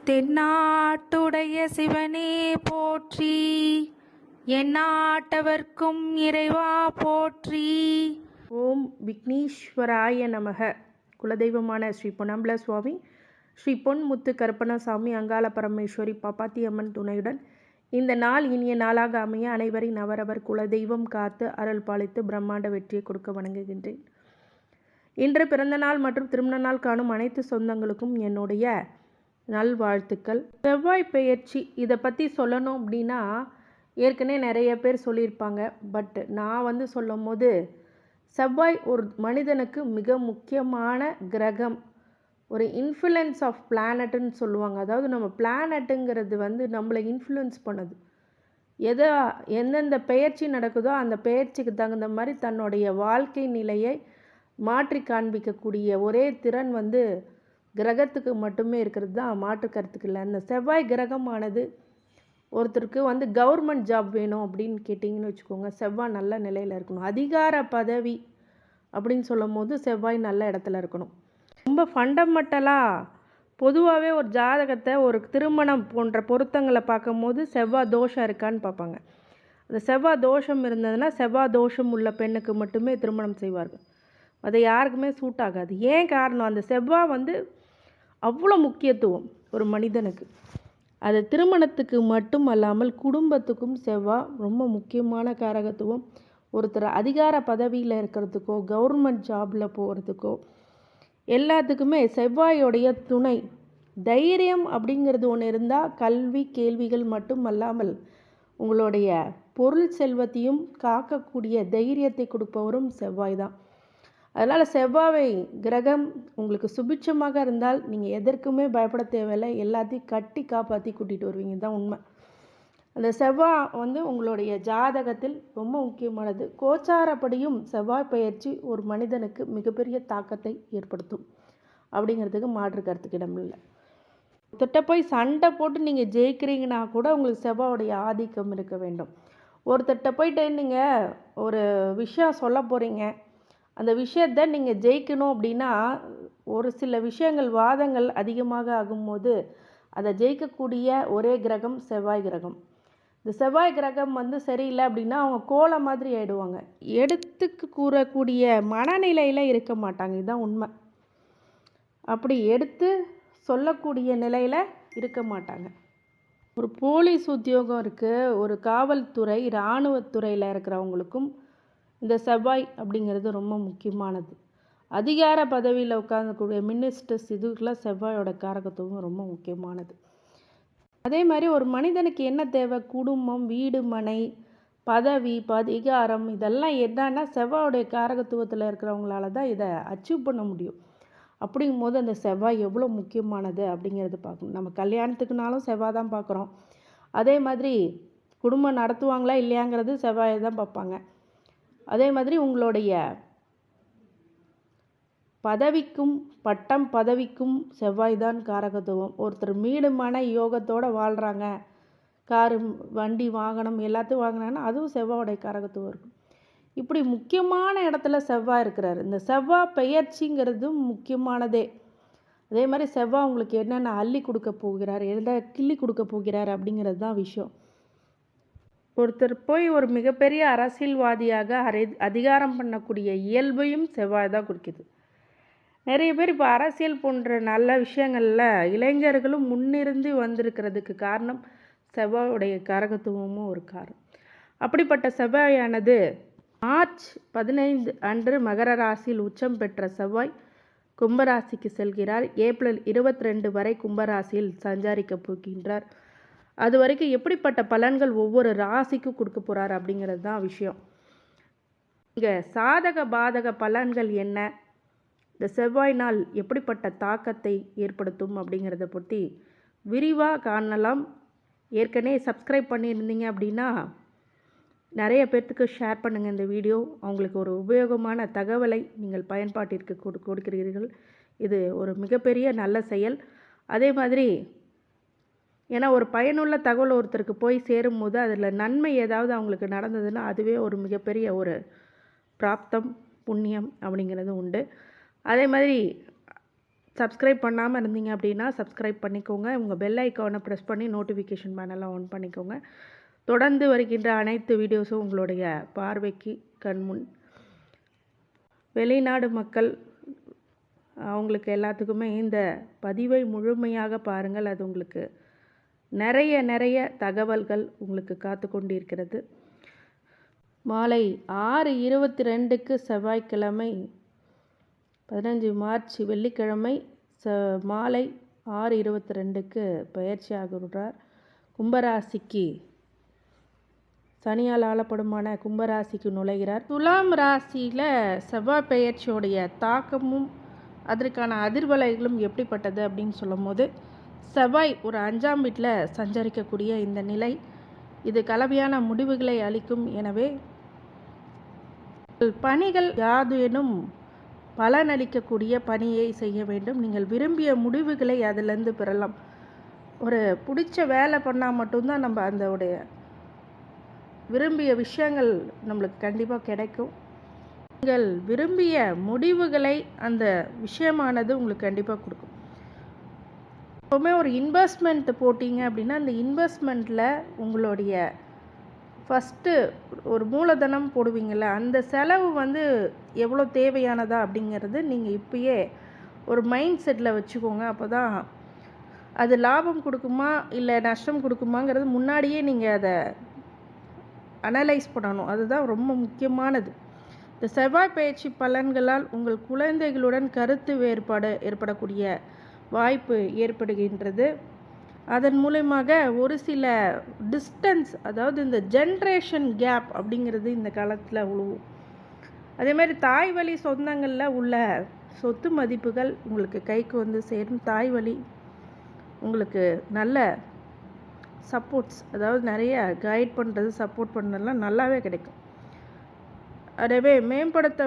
தென்னாட்டுடைய சிவனே போற்றி, எந்நாட்டவர்க்கும் இறைவா போற்றி. ஓம் விக்னேஸ்வராய நமக. குலதெய்வமான ஸ்ரீ பொன்னம்பல சுவாமி, ஸ்ரீ பொன்முத்து கருப்பணசாமி, அங்காள பரமேஸ்வரி பாப்பாத்தி அம்மன் துணையுடன் இந்த நாள் இனிய நாளாக அமைய அனைவரின் அவரவர் குலதெய்வம் காத்து அருள் பாலித்து பிரம்மாண்ட வெற்றியை கொடுக்க வணங்குகின்றேன். இன்று பிறந்த நாள் மற்றும் திருமண நாள் காணும் அனைத்து சொந்தங்களுக்கும் என்னுடைய நல்வாழ்த்துக்கள். செவ்வாய் பெயர்ச்சி இதை பற்றி சொல்லணும் அப்படின்னா ஏற்கனவே நிறைய பேர் சொல்லியிருப்பாங்க. பட் நான் சொல்லும் போது செவ்வாய் ஒரு மனிதனுக்கு மிக முக்கியமான கிரகம், ஒரு இன்ஃப்ளூயன்ஸ் ஆஃப் பிளானட்டுன்னு சொல்லுவாங்க. அதாவது நம்ம பிளானட்டுங்கிறது நம்மளை இன்ஃப்ளூயன்ஸ் பண்ணுது. எந்தெந்த பெயர்ச்சி நடக்குதோ அந்த பெயர்ச்சிக்கு தகுந்த மாதிரி தன்னுடைய வாழ்க்கை நிலையை மாற்றி காண்பிக்கக்கூடிய ஒரே திறன் கிரகத்துக்கு மட்டுமே இருக்கிறது தான், மாற்று கருத்துக்கு இல்லை. அந்த செவ்வாய் கிரகமானது ஒருத்தருக்கு கவர்மெண்ட் ஜாப் வேணும் அப்படின்னு கேட்டிங்கன்னு வச்சுக்கோங்க, செவ்வாய் நல்ல நிலையில் இருக்கணும். அதிகார பதவி அப்படின்னு சொல்லும் போது செவ்வாய் நல்ல இடத்துல இருக்கணும். ரொம்ப ஃபண்டமெண்டலாக பொதுவாகவே ஒரு ஜாதகத்தை ஒரு திருமணம் போன்ற பொருத்தங்களை பார்க்கும் போது செவ்வாய் தோஷம் இருக்கான்னு பார்ப்பாங்க. அந்த செவ்வாய் தோஷம் இருந்ததுன்னா செவ்வாய் தோஷம் உள்ள பெண்ணுக்கு மட்டுமே திருமணம் செய்வார்கள். அது யாருக்குமே சூட் ஆகாது. ஏன் காரணம், அந்த செவ்வாய் அவ்வளோ முக்கியத்துவம் ஒரு மனிதனுக்கு. அது திருமணத்துக்கு மட்டும் அல்லாமல் குடும்பத்துக்கும் செவ்வாய் ரொம்ப முக்கியமான காரகத்துவம். ஒருத்தர் அதிகார பதவியில் இருக்கிறதுக்கோ கவர்மெண்ட் ஜாபில் போகிறதுக்கோ எல்லாத்துக்குமே செவ்வாயோடைய துணை. தைரியம் அப்படிங்கிறது ஒன்று இருந்தால் கல்வி கேள்விகள் மட்டும் அல்லாமல் உங்களுடைய பொருள் செல்வத்தையும் காக்கக்கூடிய தைரியத்தை கொடுப்பவரும் செவ்வாய் தான். அதனால் செவ்வாய் கிரகம் உங்களுக்கு சுபிட்சமாக இருந்தால் நீங்கள் எதற்குமே பயப்பட தேவையில்லை. எல்லாத்தையும் கட்டி காப்பாற்றி கூட்டிகிட்டு வருவீங்க தான் உண்மை. அந்த செவ்வாய் உங்களுடைய ஜாதகத்தில் ரொம்ப முக்கியமானது. கோச்சாரப்படியும் செவ்வாய் பயிற்சி ஒரு மனிதனுக்கு மிகப்பெரிய தாக்கத்தை ஏற்படுத்தும் அப்படிங்கிறதுக்கு மாற்று கருத்துக்கு இடமில்லை. ஒருத்தட்ட போய் சண்டை போட்டு நீங்கள் ஜெயிக்கிறீங்கன்னா கூட உங்களுக்கு செவ்வாயோடைய ஆதிக்கம் இருக்க வேண்டும். ஒருத்தட்ட போயிட்டு நீங்கள் ஒரு விஷயம் சொல்ல போகிறீங்க, அந்த விஷயத்தை நீங்கள் ஜெயிக்கணும் அப்படின்னா ஒரு சில விஷயங்கள் வாதங்கள் அதிகமாக ஆகும்போது அதை ஜெயிக்கக்கூடிய ஒரே கிரகம் செவ்வாய் கிரகம். இந்த செவ்வாய் கிரகம் சரியில்லை அப்படின்னா அவங்க கோலை மாதிரி ஆயிடுவாங்க. எடுத்துக்கு கூறக்கூடிய மனநிலையில் இருக்க மாட்டாங்க. இதுதான் உண்மை. அப்படி எடுத்து சொல்லக்கூடிய நிலையில் இருக்க மாட்டாங்க. ஒரு போலீஸ் உத்தியோகம் இருக்குது, ஒரு காவல்துறை இராணுவத்துறையில் இருக்கிறவங்களுக்கும் இந்த செவ்வாய் அப்படிங்கிறது ரொம்ப முக்கியமானது. அதிகார பதவியில் உட்கார்ந்தக்கூடிய மினிஸ்டர்ஸ் இதுக்கெல்லாம் செவ்வாயோட காரகத்துவம் ரொம்ப முக்கியமானது. அதே மாதிரி ஒரு மனிதனுக்கு என்ன தேவை, குடும்பம், வீடு, மனை, பதவி, அதிகாரம், இதெல்லாம் என்னன்னா செவ்வாயோடைய காரகத்துவத்தில் இருக்கிறவங்களால தான் இதை அச்சீவ் பண்ண முடியும். அப்படிங்கும் போது அந்த செவ்வாய் எவ்வளோ முக்கியமானது அப்படிங்கிறது பார்க்கணும். நம்ம கல்யாணத்துக்குனாலும் செவ்வாய் தான் பார்க்குறோம். அதே மாதிரி குடும்பம் நடத்துவாங்களா இல்லையாங்கிறது செவ்வாயை தான் பார்ப்பாங்க. அதே மாதிரி உங்களுடைய பதவிக்கும் பதவிக்கும் செவ்வாய் தான் காரகத்துவம். ஒருத்தர் மீடுமான யோகத்தோடு வாழ்கிறாங்க, காரு வண்டி வாகனம் எல்லாத்தையும் வாங்கினாங்கன்னா அதுவும் செவ்வாயோடைய காரகத்துவம் இருக்கும். இப்படி முக்கியமான இடத்துல செவ்வாய் இருக்கிறார். இந்த செவ்வாய் பெயர்ச்சிங்கிறதும் முக்கியமானதே. அதே மாதிரி செவ்வாய் உங்களுக்கு என்னென்ன அள்ளி கொடுக்க போகிறார், எதை கிள்ளி கொடுக்க போகிறார் அப்படிங்கிறது தான் விஷயம். ஒருத்தர் போய் ஒரு மிகப்பெரிய அரசியல்வாதியாக அதிகாரம் பண்ணக்கூடிய இயல்பையும் செவ்வாய் தான் குறிக்குது. நிறைய பேர் இப்போ அரசியல் போன்ற நல்ல விஷயங்களில் இளைஞர்களும் முன்னிருந்து வந்திருக்கிறதுக்கு காரணம் செவ்வாயுடைய காரகத்துவமும் ஒரு காரணம். அப்படிப்பட்ட செவ்வாயானது மார்ச் 15 அன்று மகர ராசியில் உச்சம் பெற்ற செவ்வாய் கும்பராசிக்கு செல்கிறார். ஏப்ரல் 22 வரை கும்பராசியில் சஞ்சாரிக்க போகின்றார். அது வரைக்கும் எப்படிப்பட்ட பலன்கள் ஒவ்வொரு ராசிக்கும் கொடுக்க போகிறார் அப்படிங்கிறது தான் விஷயம். இங்கே சாதக பாதக பலன்கள் என்ன, இந்த செவ்வாய் நாள் எப்படிப்பட்ட தாக்கத்தை ஏற்படுத்தும் அப்படிங்கிறத பற்றி விரிவாக காணலாம். ஏற்கனவே சப்ஸ்கிரைப் பண்ணியிருந்தீங்க அப்படின்னா நிறைய பேர்த்துக்கு ஷேர் பண்ணுங்கள் இந்த வீடியோ. அவங்களுக்கு ஒரு உபயோகமான தகவலை நீங்கள் பயன்பாட்டிற்கு கொடுக்கிறீர்கள். இது ஒரு மிகப்பெரிய நல்ல செயல். அதே மாதிரி ஏன்னா ஒரு பயனுள்ள தகவல் ஒருத்தருக்கு போய் சேரும்போது அதில் நன்மை ஏதாவது அவங்களுக்கு நடந்ததுன்னா அதுவே ஒரு மிகப்பெரிய ஒரு பிராப்தம், புண்ணியம் அப்படிங்கிறது உண்டு. அதே மாதிரி சப்ஸ்கிரைப் பண்ணாமல் இருந்தீங்க அப்படின்னா சப்ஸ்கிரைப் பண்ணிக்கோங்க. உங்கள் பெல் ஐக்கானை ப்ரெஸ் பண்ணி நோட்டிஃபிகேஷன் பேனலை ஆன் பண்ணிக்கோங்க. தொடர்ந்து வருகின்ற அனைத்து வீடியோஸும் உங்களுடைய பார்வைக்கு கண்முன். வெளிநாடு மக்கள் அவங்களுக்கு எல்லாத்துக்குமே இந்த பதிவை முழுமையாக பாருங்கள். அது உங்களுக்கு நிறைய தகவல்கள் உங்களுக்கு காத்து கொண்டிருக்கிறது. மாலை 6:22க்கு செவ்வாய்க்கிழமை 15 மார்ச் வெள்ளிக்கிழமை மாலை 6:22க்கு பயிற்சி ஆகிறார். கும்பராசிக்கு சனியால் ஆளப்படுமான கும்பராசிக்கு நுழைகிறார். துலாம் ராசியில் செவ்வாய் பயிற்சியோடைய தாக்கமும் அதற்கான அதிர்வலைகளும் எப்படிப்பட்டது அப்படின்னு சொல்லும் போது, செவ்வாய் ஒரு 5ஆம் வீட்டில் சஞ்சரிக்கக்கூடிய இந்த நிலை இது கலவையான முடிவுகளை அளிக்கும். எனவே பணிகள் யாதேனும் பலனளிக்கக்கூடிய பணியை செய்ய வேண்டும். நீங்கள் விரும்பிய முடிவுகளை அதிலிருந்து பெறலாம். ஒரு பிடிச்ச வேலை பண்ணால் மட்டும்தான் நம்ம அதோடைய விரும்பிய விஷயங்கள் நம்மளுக்கு கண்டிப்பாக கிடைக்கும். நீங்கள் விரும்பிய முடிவுகளை அந்த விஷயமானது உங்களுக்கு கண்டிப்பாக கொடுக்கும். எப்போவுமே ஒரு இன்வெஸ்ட்மெண்ட் போட்டிங்க அப்படின்னா அந்த இன்வெஸ்ட்மெண்ட்டில் உங்களுடைய ஃபஸ்ட்டு ஒரு மூலதனம் போடுவீங்கள்ல, அந்த செலவு எவ்வளோ தேவையானதா அப்படிங்கிறது நீங்கள் இப்பயே ஒரு மைண்ட் செட்டில் வச்சுக்கோங்க. அப்போ தான் அது லாபம் கொடுக்குமா இல்லை நஷ்டம் கொடுக்குமாங்கிறது முன்னாடியே நீங்கள் அதை அனலைஸ் பண்ணணும். அதுதான் ரொம்ப முக்கியமானது. இந்த செவ்வாய் பயிற்சி பலன்களால் உங்கள் குழந்தைகளுடன் கருத்து வேறுபாடு ஏற்படக்கூடிய வாய்ப்பு ஏற்படுகின்றது. அதன் மூலமாக ஒரு சில டிஸ்டன்ஸ், அதாவது இந்த ஜென்ரேஷன் கேப் அப்படிங்கிறது இந்த காலத்தில் உழுவும். அதேமாதிரி தாய் வழி சொந்தங்களில் உள்ள சொத்து மதிப்புகள் உங்களுக்கு கைக்கு சேரும். தாய் வழி உங்களுக்கு நல்ல சப்போர்ட்ஸ், அதாவது நிறைய கைட் பண்ணுறது சப்போர்ட் பண்ணுறதுலாம் நல்லாவே கிடைக்கும். அதவே மேம்படுத்த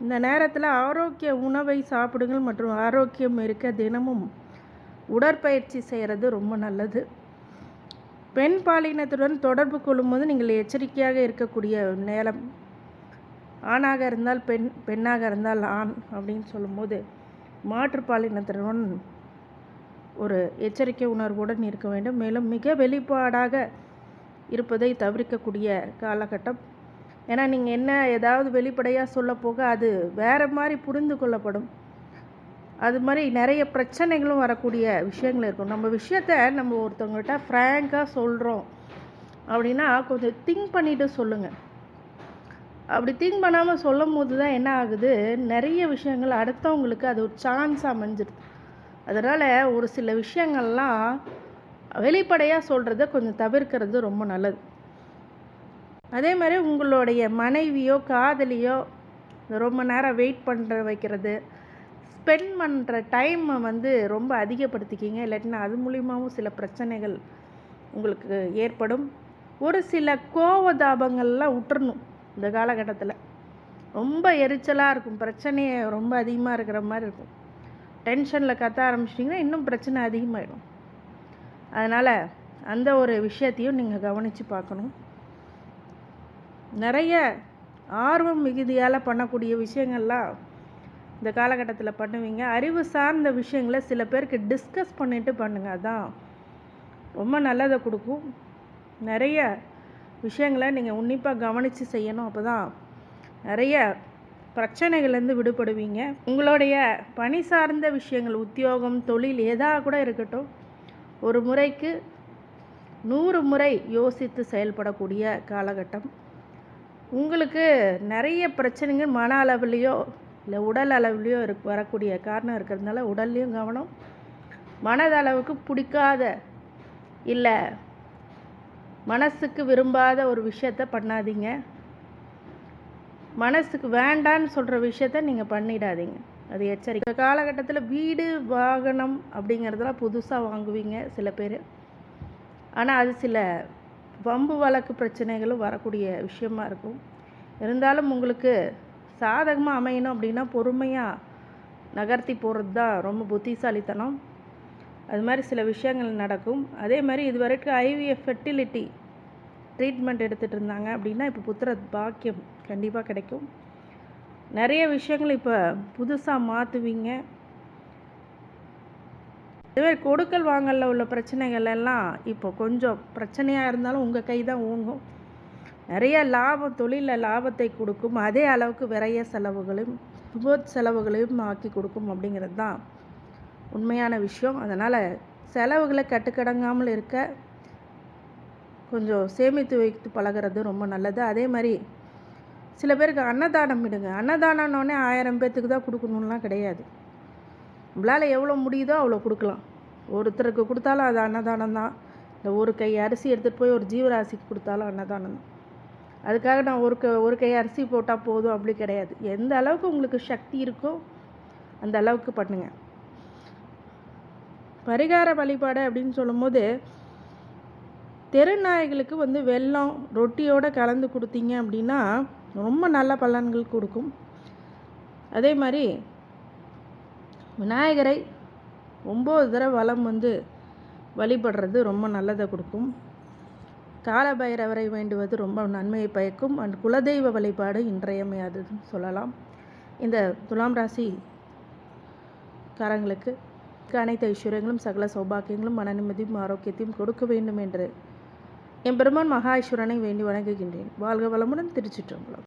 இந்த நேரத்தில் ஆரோக்கிய உணவை சாப்பிடுங்கள் மற்றும் ஆரோக்கியம் இருக்க தினமும் உடற்பயிற்சி செய்கிறது ரொம்ப நல்லது. பெண் பாலினத்துடன் தொடர்பு கொள்ளும்போது நீங்கள் எச்சரிக்கையாக இருக்கக்கூடிய நேரம். ஆணாக இருந்தால் பெண், பெண்ணாக இருந்தால் ஆண் அப்படின்னு சொல்லும்போது மாற்று பாலினத்துடன் ஒரு எச்சரிக்கை உணர்வுடன் இருக்க வேண்டும். மேலும் மிக வெளிப்பாடாக இருப்பதை தவிர்க்கக்கூடிய காலகட்டம். ஏன்னா நீங்கள் என்ன ஏதாவது வெளிப்படையாக சொல்ல போக அது வேறு மாதிரி புரிந்து கொள்ளப்படும். அது மாதிரி நிறைய பிரச்சனைகளும் வரக்கூடிய விஷயங்கள் இருக்கும். நம்ம விஷயத்த நம்ம ஒருத்தவங்கள்ட்ட ஃப்ராங்காக சொல்கிறோம் அப்படின்னா கொஞ்சம் திங்க் பண்ணிவிட்டு சொல்லுங்கள். அப்படி திங்க் பண்ணாமல் சொல்லும் போது தான் என்ன ஆகுது, நிறைய விஷயங்கள் அடுத்தவங்களுக்கு அது ஒரு சான்ஸ் அமைஞ்சிருது. அதனால் ஒரு சில விஷயங்கள்லாம் வெளிப்படையாக சொல்கிறத கொஞ்சம் தவிர்க்கிறது ரொம்ப நல்லது. அதே மாதிரி உங்களுடைய மனைவியோ காதலியோ ரொம்ப நேரம் வெயிட் பண்ணுற வைக்கிறது, ஸ்பெண்ட் பண்ணுற டைமை ரொம்ப அதிகப்படுத்திக்கிங்க. இல்லாட்டினா அது மூலியமாகவும் சில பிரச்சனைகள் உங்களுக்கு ஏற்படும். ஒரு சில கோவதாபங்கள்லாம் விட்டுறணும். இந்த காலகட்டத்தில் ரொம்ப எரிச்சலாக இருக்கும், பிரச்சனையே ரொம்ப அதிகமாக இருக்கிற மாதிரி இருக்கும். டென்ஷனில் கத்த ஆரம்பிச்சிட்டிங்கன்னா இன்னும் பிரச்சனை அதிகமாகிடும். அதனால் அந்த ஒரு விஷயத்தையும் நீங்கள் கவனித்து பார்க்கணும். நிறைய ஆர்வம் மிகுதியால் பண்ணக்கூடிய விஷயங்கள்லாம் இந்த காலகட்டத்தில் பண்ணுவீங்க. அறிவு சார்ந்த விஷயங்களை சில பேருக்கு டிஸ்கஸ் பண்ணிவிட்டு பண்ணுங்கள். அதுதான் ரொம்ப நல்லதை கொடுக்கும். நிறைய விஷயங்களை நீங்கள் உன்னிப்பாக கவனித்து செய்யணும். அப்போ தான் நிறைய பிரச்சனைகள்லேருந்து விடுபடுவீங்க. உங்களுடைய பணி சார்ந்த விஷயங்கள், உத்தியோகம், தொழில் எதாக கூட இருக்கட்டும், ஒரு முறைக்கு 100 முறை யோசித்து செயல்படக்கூடிய காலகட்டம். உங்களுக்கு நிறைய பிரச்சனைகள் மன அளவுலேயோ இல்லை உடல் அளவுலேயோ வரக்கூடிய காரணம் இருக்கிறதுனால உடல்லையும் கவனம். மனதளவுக்கு பிடிக்காத இல்லை மனசுக்கு விரும்பாத ஒரு விஷயத்த பண்ணாதீங்க. மனசுக்கு வேண்டான்னு சொல்கிற விஷயத்த நீங்கள் பண்ணிடாதீங்க. அது எச்சரிக்கை. இந்த காலகட்டத்தில் வீடு வாகனம் அப்படிங்கிறதெல்லாம் புதுசாக வாங்குவீங்க சில பேர். ஆனால் அது சில வம்பு வழக்கு பிரச்சனைகளும் வரக்கூடிய விஷயமா இருக்கும். இருந்தாலும் உங்களுக்கு சாதகமாக அமையணும் அப்படின்னா பொறுமையாக நகர்த்தி போகிறது தான் ரொம்ப புத்திசாலித்தனம். அது மாதிரி சில விஷயங்கள் நடக்கும். அதே மாதிரி இது வரைக்கும் ஐவிஎஃப் ஃபெர்டிலிட்டி ட்ரீட்மெண்ட் எடுத்துகிட்டு இருந்தாங்க அப்படின்னா இப்போ புத்திர பாக்கியம் கண்டிப்பாக கிடைக்கும். நிறைய விஷயங்கள் இப்போ புதுசாக மாற்றுவீங்க. இதுவே கொடுக்கல் வாங்கலில் உள்ள பிரச்சனைகள் எல்லாம் இப்போ கொஞ்சம் பிரச்சனையாக இருந்தாலும் உங்கள் கை தான் ஓங்கும். நிறைய லாபம், தொழிலில் லாபத்தை கொடுக்கும். அதே அளவுக்கு விரைய செலவுகளையும் விபத்து செலவுகளையும் ஆக்கி கொடுக்கும் அப்படிங்கிறது தான் உண்மையான விஷயம். அதனால் செலவுகளை கட்டுக்கடங்காமல் இருக்க கொஞ்சம் சேமித்து வைத்து பழகிறது ரொம்ப நல்லது. அதே மாதிரி சில பேருக்கு அன்னதானம் விடுங்க. அன்னதானம்னோடனே 1000 பேர்த்துக்கு தான் கொடுக்கணும்லாம் கிடையாது. நம்மளால் எவ்வளோ முடியுதோ அவ்வளோ கொடுக்கலாம். ஒருத்தருக்கு கொடுத்தாலும் அது அன்னதானம் தான். இந்த ஒரு கை அரிசி எடுத்துகிட்டு போய் ஒரு ஜீவராசிக்கு கொடுத்தாலும் அன்னதானம் தான். அதுக்காக நான் ஒரு கை அரிசி போட்டால் போதும் அப்படி கிடையாது. எந்த அளவுக்கு உங்களுக்கு சக்தி இருக்கோ அந்த அளவுக்கு பண்ணுங்கள். பரிகார வழிபாடு அப்படின்னு சொல்லும்போது தெருநாய்களுக்கு வெல்லம் ரொட்டியோடு கலந்து கொடுத்தீங்க அப்படின்னா ரொம்ப நல்ல பலன்கள் கொடுக்கும். அதே மாதிரி விநாயகரை 9 தடவை வலம் வழிபடுறது ரொம்ப நல்லதை கொடுக்கும். காலபைரவரை வேண்டுவது ரொம்ப நன்மையை பயக்கும். அண்ட் குலதெய்வ வழிபாடு இன்றியமையாததுன்னு சொல்லலாம். இந்த துலாம் ராசி காரங்களுக்கு அனைத்து ஐஸ்வர்யங்களும் சகல சௌபாக்கியங்களும் மன நிம்மதியும் ஆரோக்கியத்தையும் கொடுக்க வேண்டும் என்று எம்பெருமான் மகா ஈஸ்வரனை வேண்டி வணங்குகின்றேன். வாழ்க வளமுடன். திருச்சிற்றம்பலம்.